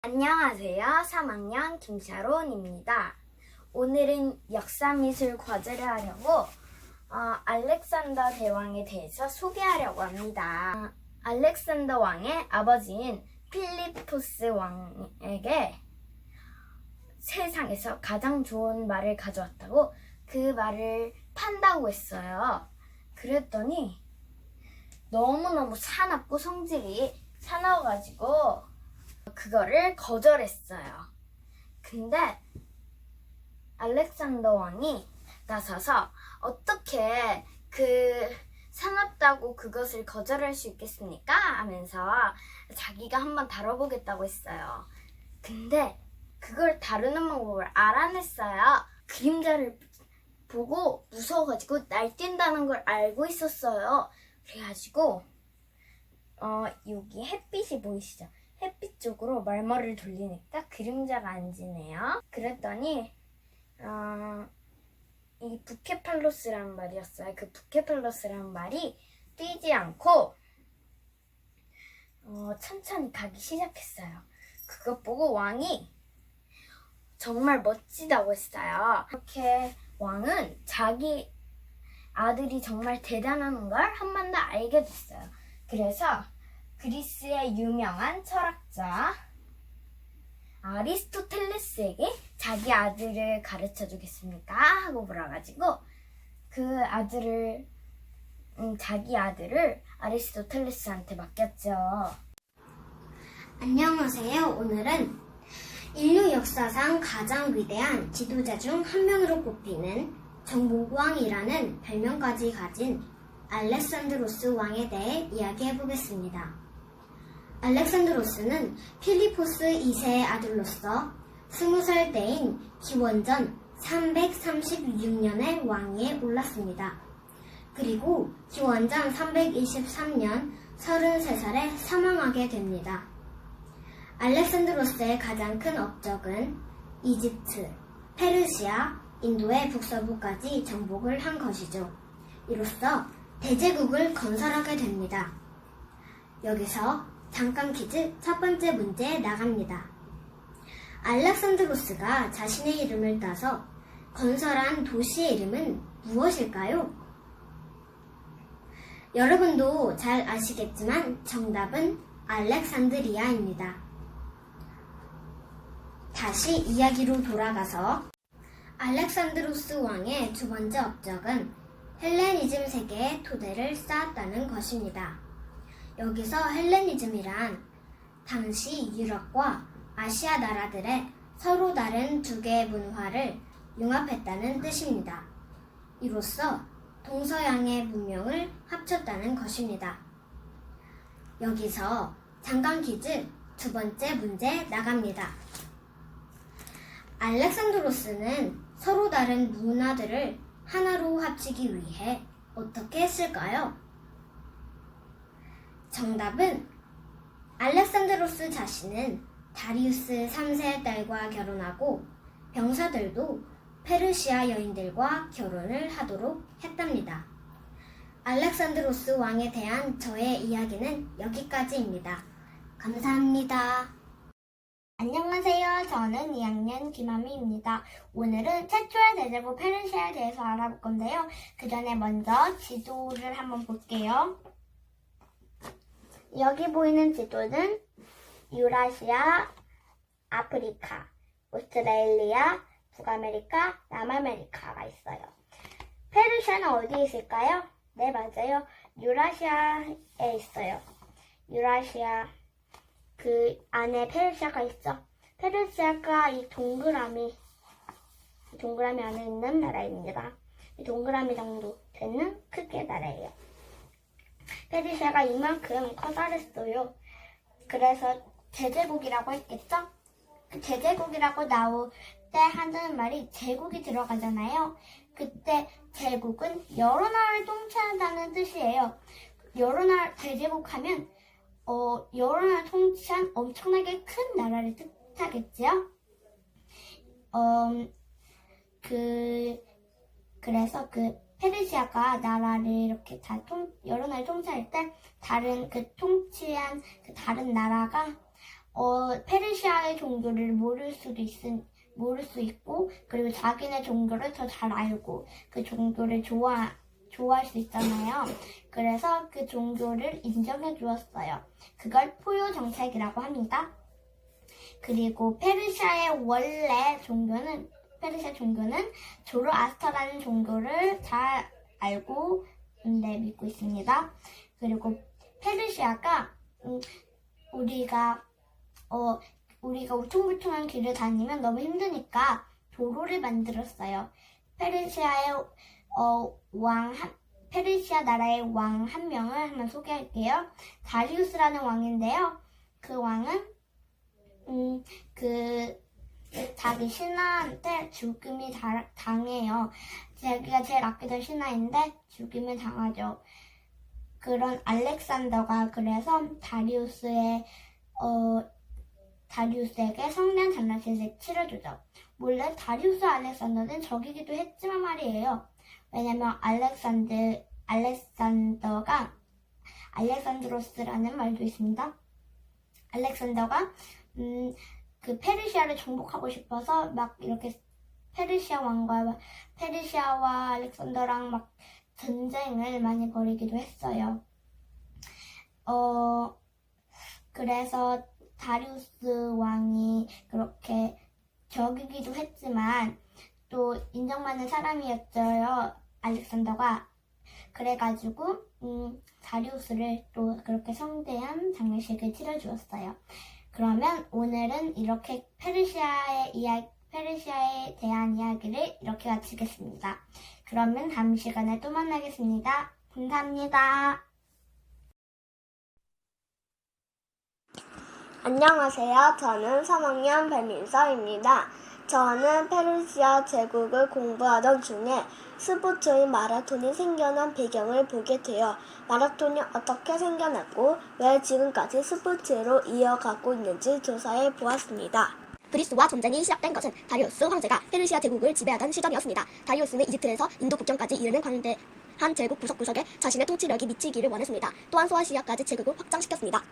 안녕하세요. 3학년 김샤론입니다. 오늘은 역사미술 과제를 하려고 알렉산더 대왕에 대해서 소개하려고 합니다. 알렉산더 왕의 아버지인 필리포스 왕에게 세상에서 가장 좋은 말을 가져왔다고 그 말을 판다고 했어요. 그랬더니 너무너무 사납고 성질이 사나워가지고 그거를 거절했어요. 근데 알렉산더 왕이 나서서 어떻게 사납다고 그것을 거절할 수 있겠습니까? 하면서 자기가 한번 다뤄보겠다고 했어요. 근데 그걸 다루는 방법을 알아냈어요. 그림자를 보고 무서워가지고 날뛴다는 걸 알고 있었어요. 그래가지고 여기 햇빛이 보이시죠? 햇빛 쪽으로 말머리를 돌리니까 그림자가 안 지네요. 그랬더니 이 부케팔로스라는 말이었어요. 그 부케팔로스라는 말이 뛰지 않고 천천히 가기 시작했어요. 그것 보고 왕이 정말 멋지다고 했어요. 이렇게 왕은 자기 아들이 정말 대단한 걸 한 번 더 알게 됐어요. 그래서 그리스의 유명한 철학자 아리스토텔레스에게 자기 아들을 가르쳐 주겠습니까? 하고 물어가지고 자기 아들을 아리스토텔레스한테 맡겼죠. 안녕하세요. 오늘은 인류 역사상 가장 위대한 지도자 중 한 명으로 꼽히는 정보왕이라는 별명까지 가진 알렉산드로스 왕에 대해 이야기해보겠습니다. 알렉산드로스는 필리포스 2세의 아들로서 20살 때인 기원전 336년에 왕위에 올랐습니다. 그리고 기원전 323년 33살에 사망하게 됩니다. 알렉산드로스의 가장 큰 업적은 이집트, 페르시아, 인도의 북서부까지 정복을 한 것이죠. 이로써 대제국을 건설하게 됩니다. 여기서 잠깐 퀴즈 첫 번째 문제 나갑니다. 알렉산드로스가 자신의 이름을 따서 건설한 도시의 이름은 무엇일까요? 여러분도 잘 아시겠지만 정답은 알렉산드리아입니다. 다시 이야기로 돌아가서 알렉산드로스 왕의 두 번째 업적은 헬레니즘 세계의 토대를 쌓았다는 것입니다. 여기서 헬레니즘이란 당시 유럽과 아시아 나라들의 서로 다른 두 개의 문화를 융합했다는 뜻입니다. 이로써 동서양의 문명을 합쳤다는 것입니다. 여기서 잠깐 퀴즈 두 번째 문제 나갑니다. 알렉산드로스는 서로 다른 문화들을 하나로 합치기 위해 어떻게 했을까요? 정답은 알렉산드로스 자신은 다리우스 3세의 딸과 결혼하고 병사들도 페르시아 여인들과 결혼을 하도록 했답니다. 알렉산드로스 왕에 대한 저의 이야기는 여기까지입니다. 감사합니다. 안녕하세요. 저는 2학년 김하미입니다. 오늘은 최초의 대제국 페르시아에 대해서 알아볼 건데요. 그 전에 먼저 지도를 한번 볼게요. 여기 보이는 지도는 유라시아, 아프리카, 오스트레일리아, 북아메리카, 남아메리카가 있어요. 페르시아는 어디에 있을까요? 네, 맞아요. 유라시아에 있어요. 유라시아. 그 안에 페르시아가 있죠. 페르시아가 이 동그라미 안에 있는 나라입니다. 이 동그라미 정도 되는 크기의 나라예요. 페르시아가 이만큼 커다랬어요. 그래서 제제국이라고 했겠죠? 그 제제국이라고 나올 때 하는 말이 제국이 들어가잖아요. 그때 제국은 여러 나라를 통치한다는 뜻이에요. 여러 나라 제제국 하면 여러 나라 통치한 엄청나게 큰 나라를 뜻하겠지요? 그래서 페르시아가 나라를 이렇게 여러 나라를 통치할 때 통치한 다른 나라가 페르시아의 종교를 모를 수 있고, 그리고 자기네 종교를 더 잘 알고, 그 종교를 좋아할 수 있잖아요. 그래서 그 종교를 인정해 주었어요. 그걸 포요 정책이라고 합니다. 그리고 페르시아 종교는 조로아스터라는 종교를 잘 알고 믿고 있습니다. 그리고 페르시아가 우리가 우퉁불퉁한 길을 다니면 너무 힘드니까 도로를 만들었어요. 페르시아 나라의 왕 한 명을 한번 소개할게요. 다리우스라는 왕인데요. 그 왕은 자기 신하한테 죽임이 당해요. 자기가 제일 아끼던 신하인데 죽임을 당하죠. 그런 알렉산더가 그래서 다리우스에게 성냥 장난식을 치러주죠. 원래 다리우스 알렉산더는 적이기도 했지만 말이에요. 왜냐면 알렉산더가 알렉산드로스라는 말도 있습니다. 알렉산더가 그 페르시아를 정복하고 싶어서 막 이렇게 페르시아와 알렉산더랑 막 전쟁을 많이 벌이기도 했어요. 그래서 다리우스 왕이 그렇게 적이기도 했지만 또 인정받는 사람이었어요. 알렉산더가. 그래가지고 다리우스를 또 그렇게 성대한 장례식을 치러주었어요. 그러면 오늘은 이렇게 페르시아에 대한 이야기를 이렇게 마치겠습니다. 그러면 다음 시간에 또 만나겠습니다. 감사합니다. 안녕하세요. 저는 3학년 배민서입니다. 저는 페르시아 제국을 공부하던 중에 스포츠인 마라톤이 생겨난 배경을 보게 되어 마라톤이 어떻게 생겨났고 왜 지금까지 스포츠로 이어가고 있는지 조사해 보았습니다. 그리스와 전쟁이 시작된 것은 다리우스 황제가 페르시아 제국을 지배하던 시절이었습니다. 다리우스는 이집트에서 인도 국경까지 이르는 광대한 제국 구석구석에 자신의 통치력이 미치기를 원했습니다. 또한 소아시아까지 제국을 확장시켰습니다.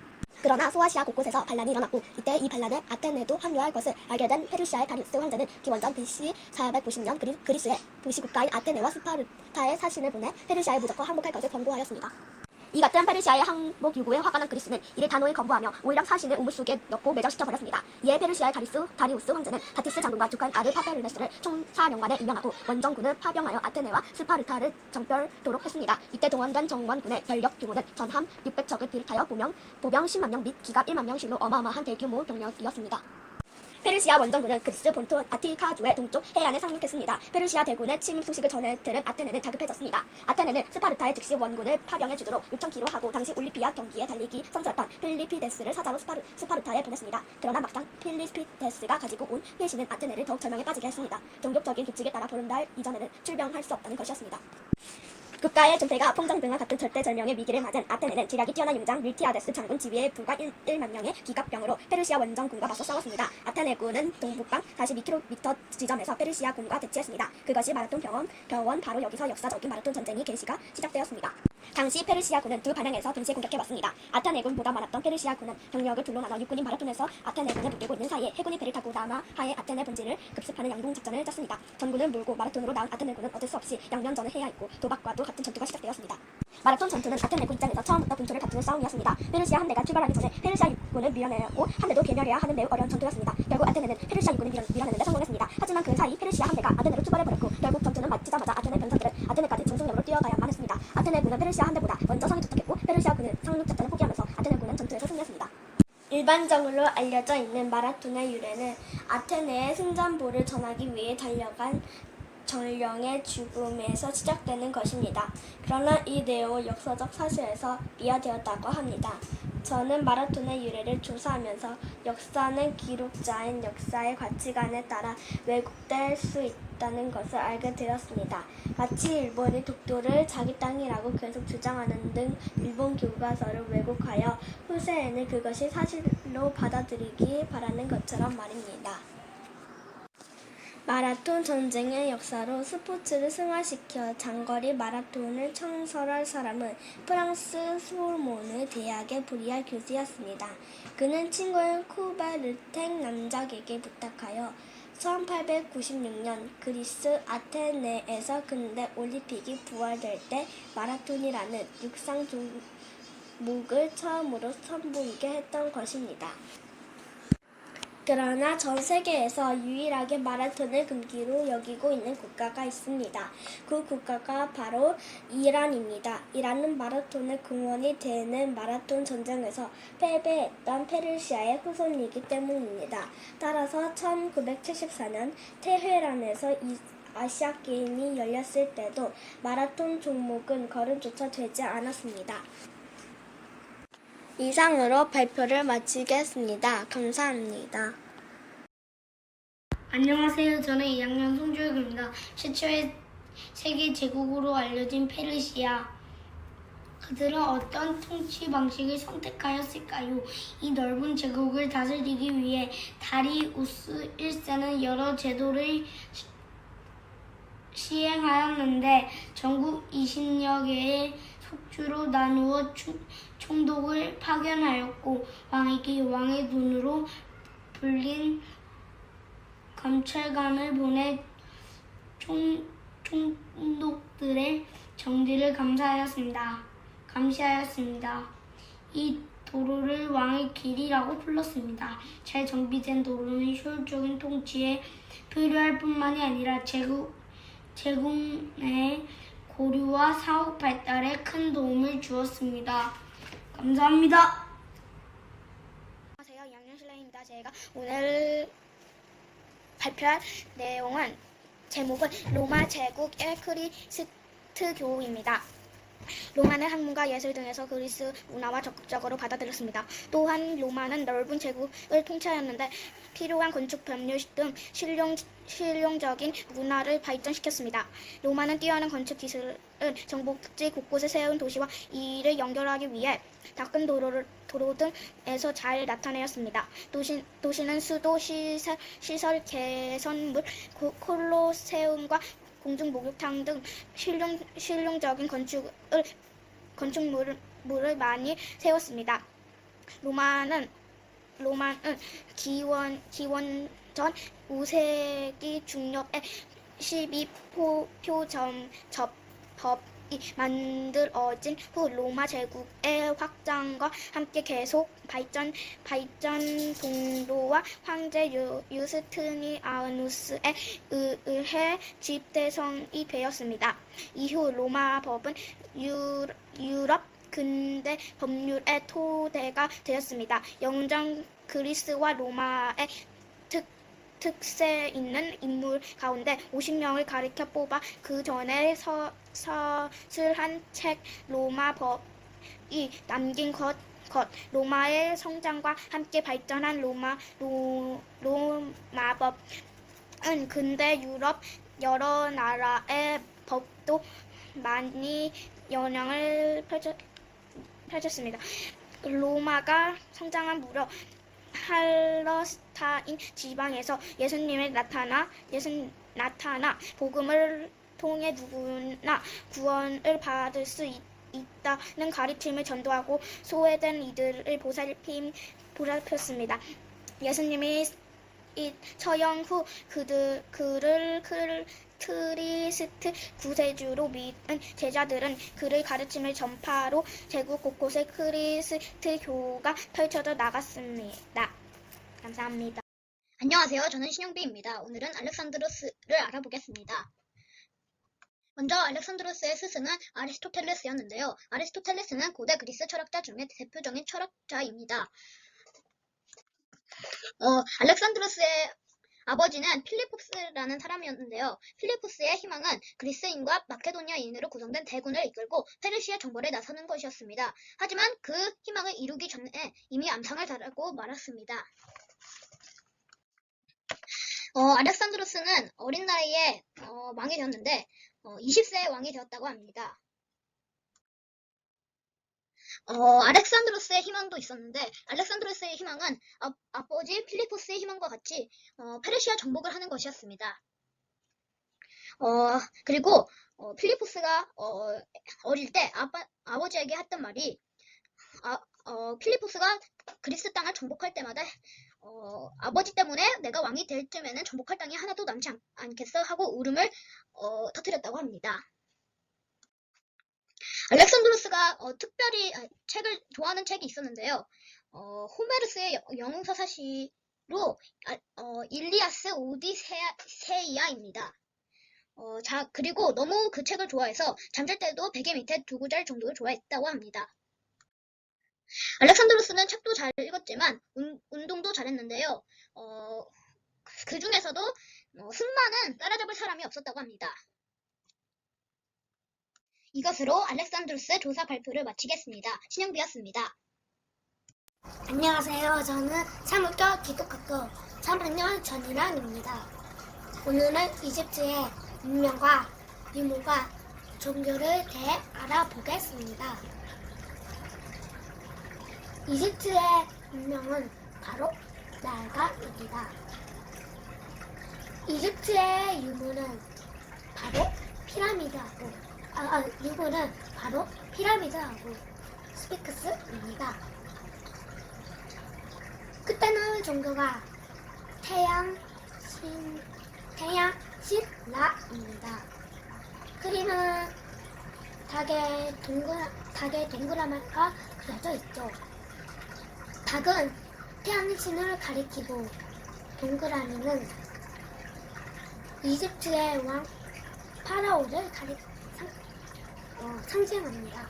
그러나 소아시아 곳곳에서 반란이 일어났고 이때 이 반란에 아테네도 합류할 것을 알게 된 페르시아의 다리우스 황제는 기원전 BC 490년 그리스의 도시국가인 아테네와 스파르타에 사신을 보내 페르시아에 무조건 항복할 것을 권고하였습니다. 이 같은 페르시아의 항복 요구에 화가 난 그리스는 이를 단호히 거부하며 오히려 사신을 우물 속에 넣고 매장시켜버렸습니다. 이에 페르시아의 다리우스 황제는 다티스 장군과 죽은 아들 파페르네스를 총사령관에 임명하고 원정군을 파병하여 아테네와 스파르타를 정벌토록 했습니다. 이때 동원된 정원군의 전력 규모는 전함 600척을 비롯하여 보병 10만 명 및 기갑 1만 명씩로 어마어마한 대규모 병력이었습니다. 페르시아 원정군은 그리스 본토 아티카주의 동쪽 해안에 상륙했습니다. 페르시아 대군의 침입 소식을 전해 들은 아테네는 다급해졌습니다. 아테네는 스파르타에 즉시 원군을 파병해주도록 요청키로 하고 당시 올림피아 경기에 달리기 선수였던 필리피데스를 사자로 스파르타에 보냈습니다. 그러나 막상 필리피데스가 가지고 온 회신은 아테네를 더욱 절망에 빠지게 했습니다. 종족적인 규칙에 따라 보름달 이전에는 출병할 수 없다는 것이었습니다. 국가의 존폐가 풍정 등과 같은 절대절명의 위기를 맞은 아테네는 기량이 뛰어난 용장 밀티아데스 장군 지휘에 불과 1만 명의 기갑병으로 페르시아 원정군과 맞서 싸웠습니다. 아테네군은 동북방 42km 지점에서 페르시아 군과 대치했습니다. 그것이 마라톤 병원 바로 여기서 역사적인 마라톤 전쟁이 개시가 시작되었습니다. 당시 페르시아 군은 두 방향에서 동시에 공격해왔습니다. 아테네군보다 많았던 페르시아 군은 병력을 둘로 나눠 육군인 마라톤에서 아테네군을 붙들고 있는 사이에 해군이 배를 타고 남하하의 아테네 본질을 급습하는 양동작전을 짰습니다. 전군을 몰고 마라톤으로 나온 아테네군은 어쩔 수 없이 양면전을 해야 했고 도박과도 같은 전투가 시작되었습니다. 마라톤 전투는 아테네군 입장에서 처음부터 분초를 다투는 싸움이었습니다. 페르시아 한 대가 출발하기 전에 페르시아 육군을 밀어내고 한 대도 괴멸해야 하는 매우 어려운 전투였습니다. 결국 아테네는 페르시아 육군을 밀어내는데 성공했습니다. 하지만 그 사이 페르시아 한 대가 아테네로 출발해버렸고 결국 전투는 마치자마자 아테네 병사들은 아테네까지 전속력으로 뛰어가야만 했습니다. 아테네군은 페르시아 한 대보다 먼저 성에 도착했고 페르시아 군은 상륙작전을 포기하면서 아테네군은 전투에서 승리했습니다. 일반적으로 알려져 있는 마라톤의 유래는 아테네의 승전보를 전하기 위해 달려간 전령의 죽음에서 시작되는 것입니다. 그러나 이 내용은 역사적 사실에서 비하되었다고 합니다. 저는 마라톤의 유래를 조사하면서 역사는 기록자인 역사의 가치관에 따라 왜곡될 수 있다는 것을 알게 되었습니다. 마치 일본이 독도를 자기 땅이라고 계속 주장하는 등 일본 교과서를 왜곡하여 후세에는 그것이 사실로 받아들이기 바라는 것처럼 말입니다. 마라톤 전쟁의 역사로 스포츠를 승화시켜 장거리 마라톤을 창설한 사람은 프랑스 소르모느 대학의 브리아 교수였습니다. 그는 친구인 쿠베르탱 남작에게 부탁하여 1896년 그리스 아테네에서 근대 올림픽이 부활될 때 마라톤이라는 육상 종목을 처음으로 선보이게 했던 것입니다. 그러나 전 세계에서 유일하게 마라톤을 금기로 여기고 있는 국가가 있습니다. 그 국가가 바로 이란입니다. 이란은 마라톤의 근원이 되는 마라톤 전쟁에서 패배했던 페르시아의 후손이기 때문입니다. 따라서 1974년 테헤란에서 아시아 게임이 열렸을 때도 마라톤 종목은 거름조차 되지 않았습니다. 이상으로 발표를 마치겠습니다. 감사합니다. 안녕하세요. 저는 2학년 송주혁입니다. 최초의 세계 제국으로 알려진 페르시아. 그들은 어떤 통치 방식을 선택하였을까요? 이 넓은 제국을 다스리기 위해 다리우스 1세는 여러 제도를 시행하였는데 전국 20여 개의 속주로 나누어 총독을 파견하였고 왕에게 왕의 눈으로 불린 감찰관을 보내 총독들의 정지를 감시하였습니다. 이 도로를 왕의 길이라고 불렀습니다. 잘 정비된 도로는 효율적인 통치에 필요할 뿐만이 아니라 제국 내 고류와 사업 발달에 큰 도움을 주었습니다. 감사합니다. 안녕하세요. 2학년 신라입니다. 제가 오늘 발표할 내용은 제목은 로마 제국의 크리스트교입니다. 로마는 학문과 예술 등에서 그리스 문화와 적극적으로 받아들였습니다. 또한 로마는 넓은 제국을 통치하였는데 필요한 건축 법률 등 실용적인 문화를 발전시켰습니다. 로마는 뛰어난 건축 기술을 정복지 곳곳에 세운 도시와 이를 연결하기 위해 닦은 도로 등에서 잘 나타내었습니다. 도시는 수도, 시설 개선물, 콜로세움과 공중 목욕탕 등 실용적인 건축물을 많이 세웠습니다. 로마는 기원전 5세기 중엽에 12표점법이 만들어진 후 로마 제국의 확장과 함께 계속 발전 동로와 황제 유스티니아누스에 의해 집대성이 되었습니다. 이후 로마 법은 유럽 근대 법률의 토대가 되었습니다. 영장 그리스와 로마의 특색 있는 인물 가운데 50명을 가리켜 뽑아 그 전에 서술한 책 로마 법이 남긴 것 로마의 성장과 함께 발전한 로마법은 근대 유럽 여러 나라의 법도 많이 영향을 펼쳤습니다. 로마가 성장한 무렵 팔러스타인 지방에서 예수님이 나타나 복음을 통해 누구나 구원을 받을 수 있다는 가르침을 전도하고 소외된 이들을 보살폈습니다. 예수님이 처형 후 그를 크리스트 구세주로 믿은 제자들은 그의 가르침을 전파로 제국 곳곳에 크리스트교가 펼쳐져 나갔습니다. 감사합니다. 안녕하세요. 저는 신영비입니다. 오늘은 알렉산드로스를 알아보겠습니다. 먼저 알렉산드로스의 스승은 아리스토텔레스였는데요. 아리스토텔레스는 고대 그리스 철학자 중에 대표적인 철학자입니다. 알렉산드로스의 아버지는 필리포스라는 사람이었는데요. 필리포스의 희망은 그리스인과 마케도니아인으로 구성된 대군을 이끌고 페르시아 정벌에 나서는 것이었습니다. 하지만 그 희망을 이루기 전에 이미 암상을 당하고 말았습니다. 알렉산드로스는 어린 나이에 왕이 되었는데 20세에 왕이 되었다고 합니다. 알렉산드로스의 희망도 있었는데 알렉산드로스의 희망은 아버지 필리포스의 희망과 같이 페르시아 정복을 하는 것이었습니다. 그리고 필리포스가 어릴 때 아버지에게 했던 말이 필리포스가 그리스 땅을 정복할 때마다 아버지 때문에 내가 왕이 될 쯤에는 정복할 땅이 하나도 남지 않겠어 하고 울음을 터뜨렸다고 합니다. 알렉산드로스가 특별히 책을 좋아하는 책이 있었는데요. 호메르스의 영웅서사시로 일리아스 오디세이아입니다. 그리고 너무 그 책을 좋아해서 잠잘 때도 베개 밑에 두고 잘 정도로 좋아했다고 합니다. 알렉산드로스는 책도 잘 읽었지만 운동도 잘했는데요. 그 중에서도 승마는 따라잡을 사람이 없었다고 합니다. 이것으로 알렉산드로스의 조사 발표를 마치겠습니다. 신영비였습니다. 안녕하세요. 저는 사무교 기독학교 3학년 전일환입니다. 오늘은 이집트의 문명과 유물과 종교를 대해 알아보겠습니다. 이집트의 문명은 바로 나일강입니다. 이집트의 유물은 바로 피라미드하고 스핑크스입니다. 그때는 종교가 태양 신라입니다. 그림은 닭의 동그라미가 그려져 있죠. 닭은 태양신을 가리키고 동그라미는 이집트의 왕 파라오를 상징합니다.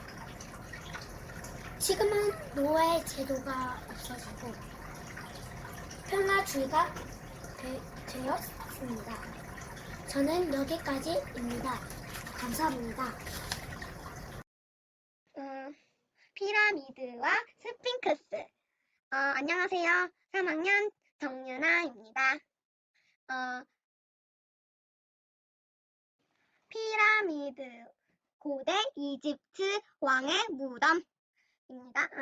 지금은 노예 제도가 없어지고 평화주의가 되었습니다. 저는 여기까지입니다. 감사합니다. 피라미드와 스핑크스. 안녕하세요. 3학년 정윤아입니다. 피라미드, 고대 이집트 왕의 무덤입니다.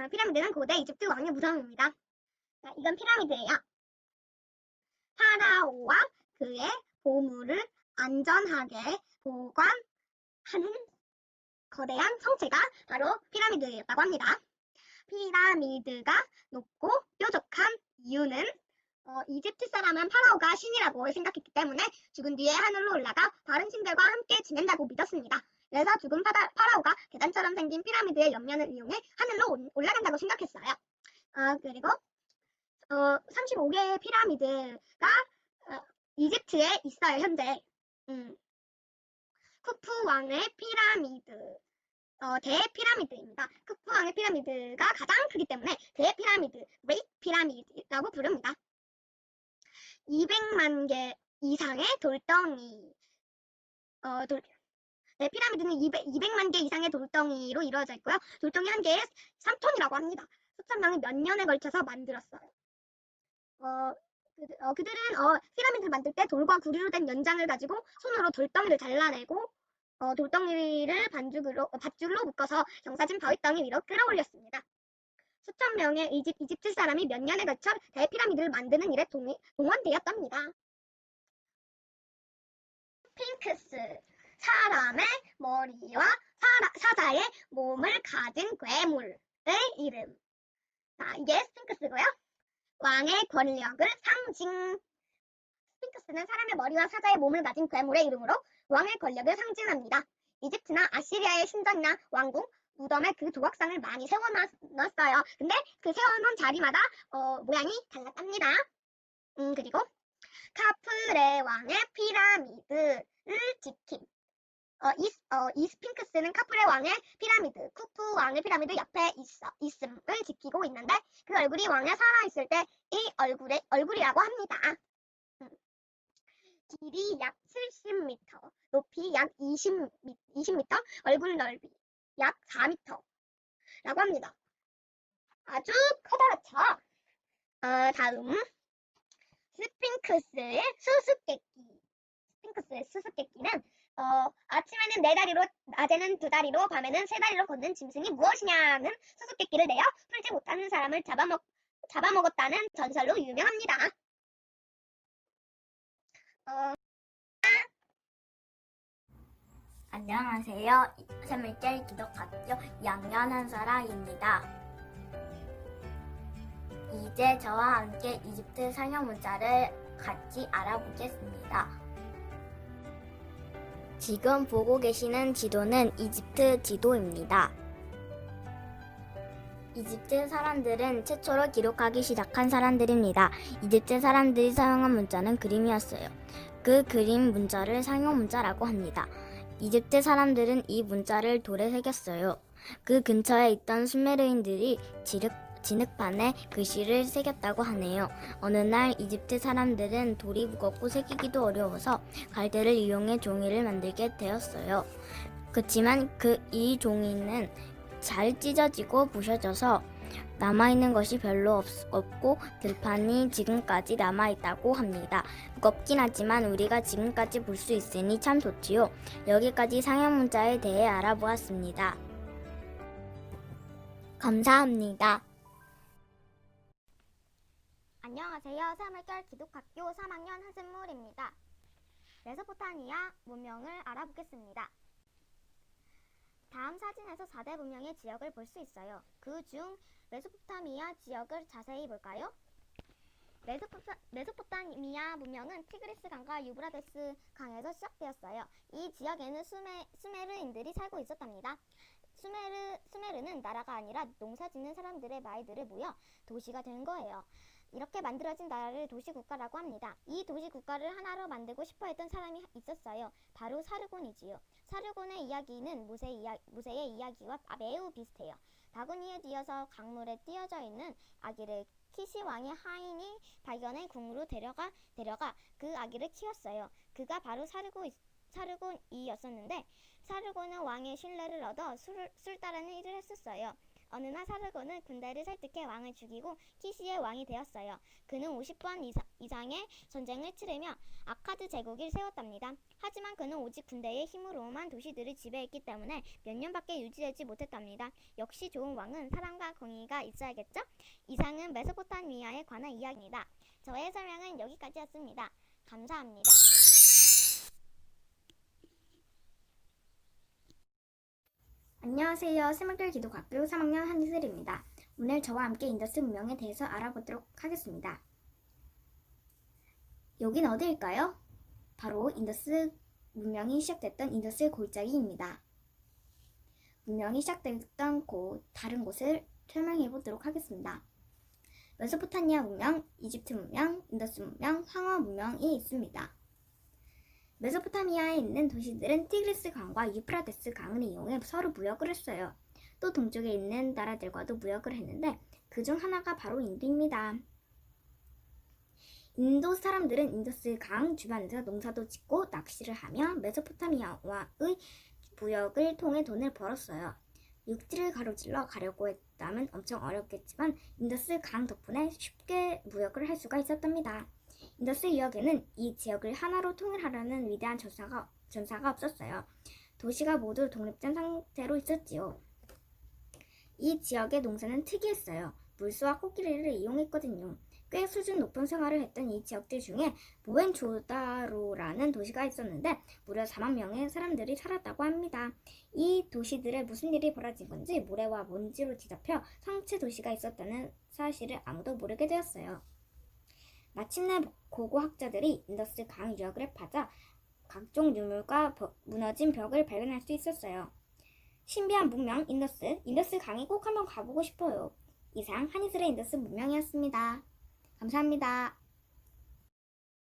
피라미드는 고대 이집트 왕의 무덤입니다. 이건 피라미드예요. 파라오와 그의 보물을 안전하게 보관하는 거대한 성체가 바로 피라미드였다고 합니다. 피라미드가 높고 뾰족한 이유는 이집트 사람은 파라오가 신이라고 생각했기 때문에 죽은 뒤에 하늘로 올라가 다른 신들과 함께 지낸다고 믿었습니다. 그래서 죽은 파라오가 계단처럼 생긴 피라미드의 옆면을 이용해 하늘로 올라간다고 생각했어요. 그리고 35개의 피라미드가 이집트에 있어요, 현재. 쿠푸 왕의 피라미드, 대피라미드입니다. 쿠푸 왕의 피라미드가 가장 크기 때문에 대피라미드, Great 피라미드라고 부릅니다. 200만 개 이상의 돌덩이, 피라미드는 200만 개 이상의 돌덩이로 이루어져 있고요. 돌덩이 한 개에 3톤이라고 합니다. 수천 명이 몇 년에 걸쳐서 만들었어요. 그들은 피라미드를 만들 때 돌과 구리로 된 연장을 가지고 손으로 돌덩이를 잘라내고 돌덩이를 밧줄로 묶어서 경사진 바위 땅 위로 끌어올렸습니다. 수천 명의 이집트 사람이 몇 년에 걸쳐 대피라미드를 만드는 일에 동원되었답니다. 스핑크스, 사람의 머리와 사자의 몸을 가진 괴물의 이름. 이게 스핑크스고요. 왕의 권력을 상징. 스핑크스는 사람의 머리와 사자의 몸을 가진 괴물의 이름으로 왕의 권력을 상징합니다. 이집트나 아시리아의 신전이나 왕궁, 무덤에 그 조각상을 많이 세워놨어요. 근데 그 세워놓은 자리마다 모양이 달랐답니다. 그리고 카프레 왕의 피라미드를 지킴. 이 스핑크스는 카프레 왕의 피라미드, 쿠푸 왕의 피라미드 옆에 있음을 지키고 있는데 그 얼굴이 왕에 살아있을 때 이 얼굴이라고 합니다. 길이 약 70m, 높이 약 20m, 얼굴 넓이 약 4m라고 합니다. 아주 커다랗죠? 다음 스핑크스의 수수께끼. 스핑크스의 수수께끼는 아침에는 4다리로, 낮에는 2다리로, 밤에는 3다리로 걷는 짐승이 무엇이냐는 수수께끼를 내어 풀지 못하는 사람을 잡아먹었다는 전설로 유명합니다. 안녕하세요. 3일절 기독학교 2학년 한설아입니다. 이제 저와 함께 이집트 상형 문자를 같이 알아보겠습니다. 지금 보고 계시는 지도는 이집트 지도입니다. 이집트 사람들은 최초로 기록하기 시작한 사람들입니다. 이집트 사람들이 사용한 문자는 그림이었어요. 그 그림 문자를 상형 문자라고 합니다. 이집트 사람들은 이 문자를 돌에 새겼어요. 그 근처에 있던 수메르인들이 진흙판에 글씨를 새겼다고 하네요. 어느 날 이집트 사람들은 돌이 무겁고 새기기도 어려워서 갈대를 이용해 종이를 만들게 되었어요. 그렇지만 이 종이는 잘 찢어지고 부셔져서 남아있는 것이 별로 없고 들판이 지금까지 남아있다고 합니다. 무겁긴 하지만 우리가 지금까지 볼 수 있으니 참 좋지요. 여기까지 상형 문자에 대해 알아보았습니다. 감사합니다. 안녕하세요. 3월결 기독학교 3학년 한승물입니다. 메소포타미아 문명을 알아보겠습니다. 다음 사진에서 4대 문명의 지역을 볼 수 있어요. 그 중 메소포타미아 지역을 자세히 볼까요? 메소포타미아 문명은 티그리스 강과 유브라데스 강에서 시작되었어요. 이 지역에는 수메르인들이 살고 있었답니다. 수메르는 나라가 아니라 농사 짓는 사람들의 말들을 모여 도시가 된 거예요. 이렇게 만들어진 나라를 도시국가라고 합니다. 이 도시국가를 하나로 만들고 싶어 했던 사람이 있었어요. 바로 사르곤이지요. 사르곤의 이야기는 모세의 이야기와 매우 비슷해요. 바구니에 뒤어서 강물에 띄어져 있는 아기를 키시 왕의 하인이 발견해 궁으로 데려가 그 아기를 키웠어요. 그가 바로 사르곤이었었는데 사르곤은 왕의 신뢰를 얻어 술 따르는 일을 했었어요. 어느 날 사르곤은 군대를 설득해 왕을 죽이고 키시의 왕이 되었어요. 그는 50번 이상의 전쟁을 치르며 아카드 제국을 세웠답니다. 하지만 그는 오직 군대의 힘으로만 도시들을 지배했기 때문에 몇 년밖에 유지되지 못했답니다. 역시 좋은 왕은 사랑과 공의가 있어야겠죠? 이상은 메소포타미아에 관한 이야기입니다. 저의 설명은 여기까지였습니다. 감사합니다. 안녕하세요. 스물결 기독학교 3학년 한이슬입니다. 오늘 저와 함께 인더스 문명에 대해서 알아보도록 하겠습니다. 여긴 어디일까요? 바로 인더스 문명이 시작됐던 인더스 골짜기입니다. 문명이 시작됐던 다른 곳을 설명해 보도록 하겠습니다. 메소포타미아 문명, 이집트 문명, 인더스 문명, 황하 문명이 있습니다. 메소포타미아에 있는 도시들은 티그리스 강과 유프라데스 강을 이용해 서로 무역을 했어요. 또 동쪽에 있는 나라들과도 무역을 했는데 그중 하나가 바로 인도입니다. 인도 사람들은 인더스 강 주변에서 농사도 짓고 낚시를 하며 메소포타미아와의 무역을 통해 돈을 벌었어요. 육지를 가로질러 가려고 했다면 엄청 어렵겠지만 인더스 강 덕분에 쉽게 무역을 할 수가 있었답니다. 인더스 유역에는 이 지역을 하나로 통일하려는 위대한 전사가 없었어요. 도시가 모두 독립된 상태로 있었지요. 이 지역의 농사는 특이했어요. 물소와 코끼리를 이용했거든요. 꽤 수준 높은 생활을 했던 이 지역들 중에 모헨조다로라는 도시가 있었는데 무려 4만 명의 사람들이 살았다고 합니다. 이 도시들에 무슨 일이 벌어진 건지 모래와 먼지로 뒤덮여 성체 도시가 있었다는 사실을 아무도 모르게 되었어요. 마침내 고고학자들이 인더스 강 유역을 파자 각종 유물과 무너진 벽을 발견할 수 있었어요. 신비한 문명 인더스 강에 꼭 한번 가보고 싶어요. 이상 한이슬의 인더스 문명이었습니다. 감사합니다.